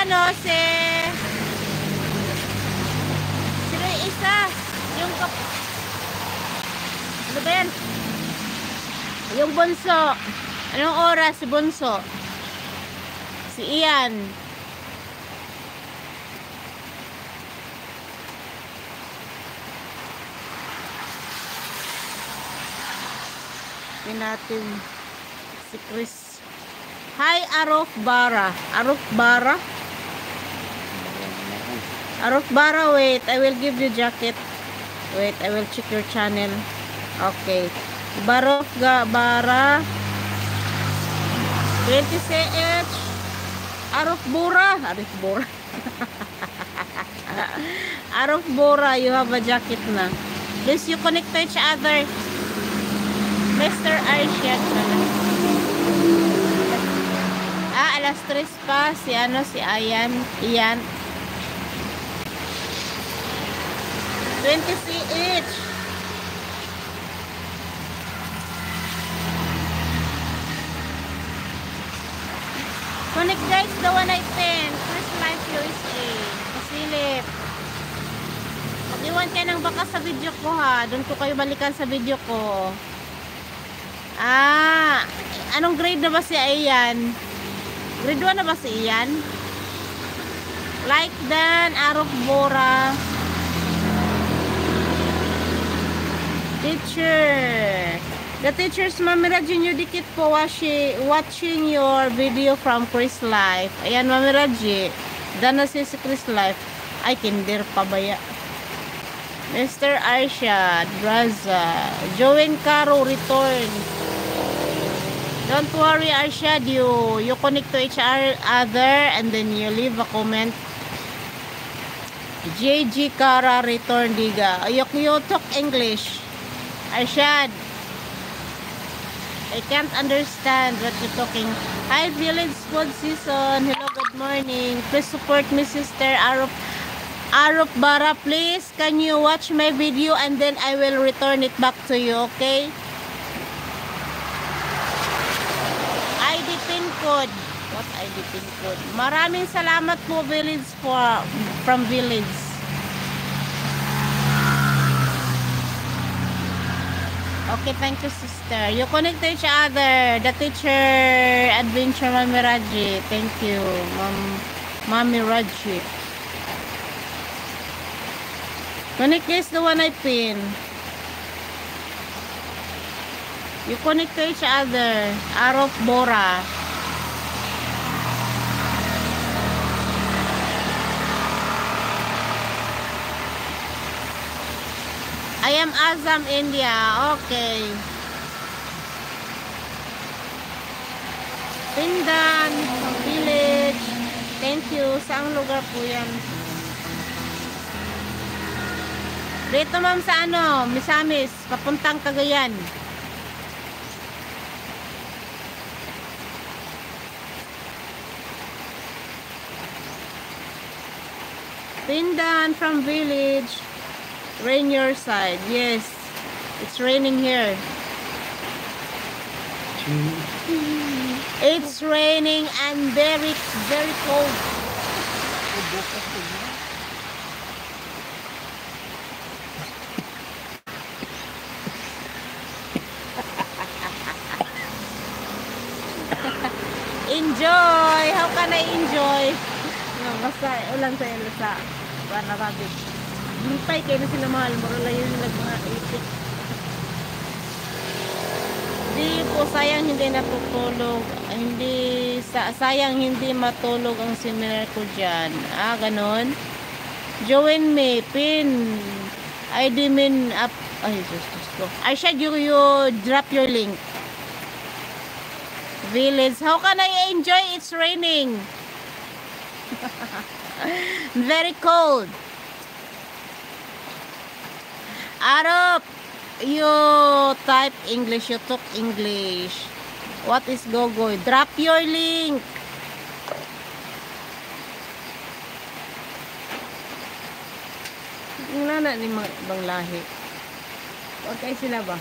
ano, sino yung isa? Yung ano ba yan? Yung bunso. Anong oras si bunso? Si Ian. Natin si Chris. Hi, Aruf Bara. Aruf Bara? Aruf Bara, wait. I will give you jacket. Wait, I will check your channel. Okay. Baruf Bara. 20CH. Aruf Bura. Aruf Bura. Aruf Bura, you have a jacket na. Please, you connect to each other. Mr. Arshian. Alas 3 pa. Si Ian. 20CH. Connect guys, the one I pin. Chris Life USA. Pasilip. Mag-iwan kayo ng baka sa video ko ha. Doon ko kayo balikan sa video ko. Anong grade na ba si Ian? Grade 1 na ba si Ian? Like Dan, Arok Bora. Teacher. The teachers, Mami Raji, nyo dikit po watching your video from Chris Life. Ayan, Mami Raji. Dan na si Chris Life. Ay, kinder pa ba ya? Mr. Arshad, Braza. Joen Caro, return. Don't worry, Arshad, you connect to each other and then you leave a comment. JG Kara, return diga. You talk English. Arshad, I can't understand what you're talking. Hi, Village Food Season. Hello, good morning. Please support me, Sister Arup Bara. Please, can you watch my video and then I will return it back to you, okay? ID pin code. What ID pin code? Maraming salamat po, Village, from Village. Okay, thank you, sister. You connect to each other. The teacher adventure, Mami Raji. Thank you, Mami Raji. Connect is the one I pin. You connect to each other. Arof Bora. I am Azam, India. Okay. Pindan, Village. Thank you. Saang lugar po yan? Dito, ma'am, sa Misamis. Papuntang Cagayan. Pindan from Village. Rain your side. Yes, it's raining here. It's raining and very, very cold. Enjoy. How can I enjoy? Basta ulan sa ilasa. Para rabig. Hintay kayo na sila mahal. Marala yun mga itik. Hindi po sayang hindi natutulog. Hindi sayang hindi matulog ang seminar ko dyan. Ganon. Join me. Pin. ID min up. Ay, just go. I said you drop your link. Village. How can I enjoy? It's raining. Very cold. Arab, you type English, you talk English. What is Gogoy? Drop your link. Tingnan na ni mga ibang lahi. Okay sila ba?